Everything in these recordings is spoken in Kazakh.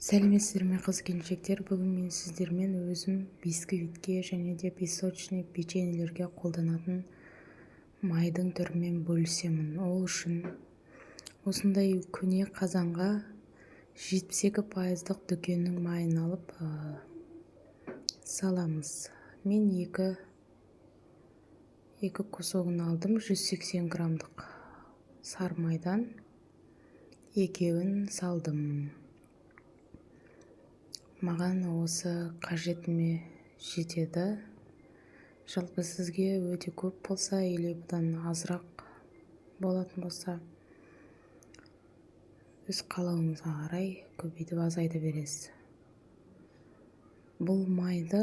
Сәлеметсіздер ме қыз-келіншектер? Бүгін мен сіздермен өзім бисквитке және де песочный печеньелерге қолданатын майдың түрімен бөлісемін. Ол үшін осындай көне қазанға 72% дүкеннің майын алып саламыз. Мен екі кусогын алдым. 180 грамдық сары майдан екеуін салдым. Маған осы қажетіме жетеді. Жалпы сізге өте көп болса, или бұдан азырақ болатын болса, өз қалауыңызға қарай көбейтіп азайта бересіз. Бұл майды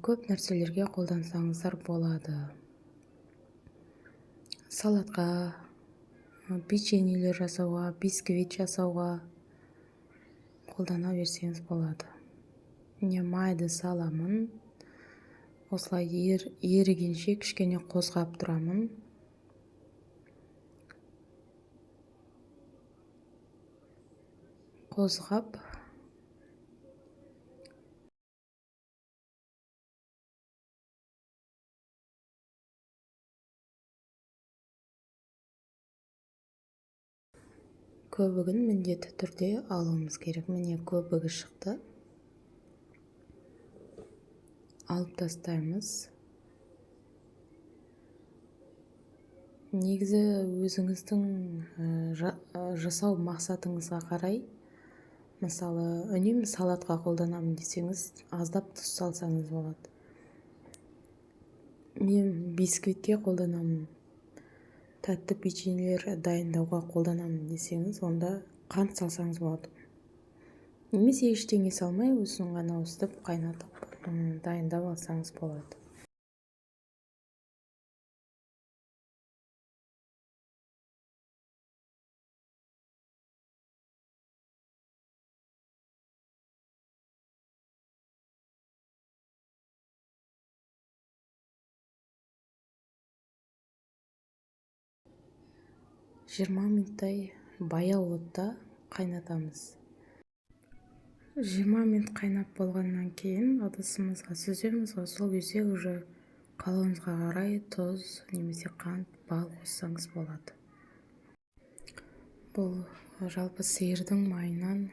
көп нәрселерге қолдансаңыздар болады. Салатқа, печеньелер жасауға, бисквит жасауға қолдана берсеңіз болады. Міне майды саламын. Осылай ерігенше кішкене қозғап тұрамын. Қозғап көбігін міндетті түрде алуымыз керек. Міне көбігі шықты. Алып тастаймыз. Негізі өзіңіздің жасау мақсатыңызға қарай, мысалы, үнемі салатқа қолданамын десеңіз, аздап тұз салсаңыз болады. Мен бисквитке қолданамын, тәтті печеньелер дайындауға қолданамын десеңіз, онда қант салсаңыз болады. Немесе ештеңе салмай, өзін ғана ысытып, қайнатып, дайындап алсаңыз болады. Жиырма минуттай баяу отта қайнатамыз. 20 минут қайнап болғаннан кейін ыдысымызға сүземіз. Сол кезде уже қалауыңызға қарай тұз немесе қант, бал қоссаңыз болады. Бұл жалпы сиырдың майынан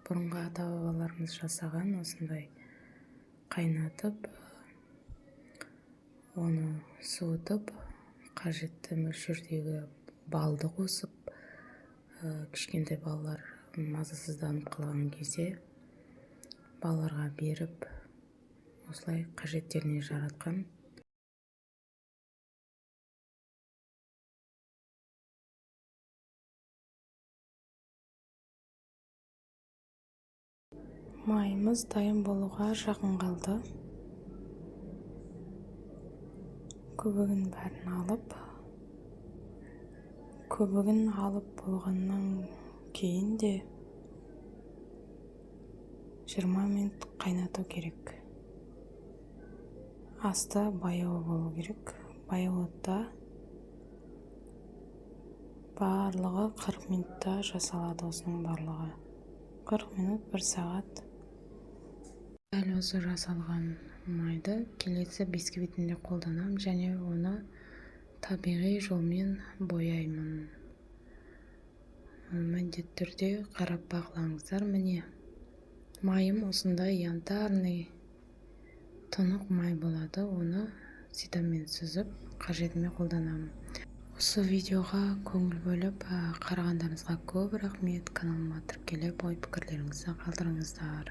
бұрынғы ата-бабаларымыз жасаған, осындай қайнатып, оны суытып, қажетті мөлшердегі балды қосып, кішкентай балалар мазасызданып қалған кезде балаларға беріп, осылай қажеттеріне жаратқан. Майымыз дайын болуға жақын қалды. Көбігін бәрін алып болғаннан кейін де 20 минут қайнату керек. Асты баяу болу керек. Баяу отта барлығы 40 минутта жасалады. Осының барлығы 40 минут, 1 сағат. Дәл осы жасалған майды келесі бисквитінде қолданам, және оны табиғи жолмен бояймын. Міндетті түрде қарап бақылаңыздар. Міне майым осындай янтарный тұнық май болады. Оны ситамен сүзіп, қажетіме қолданамын. Осы видеоға көңіл бөліп қарағандарыңызға көп рахмет. Каналыма тіркеліп, ой пікірлеріңізді қалдырыңыздар.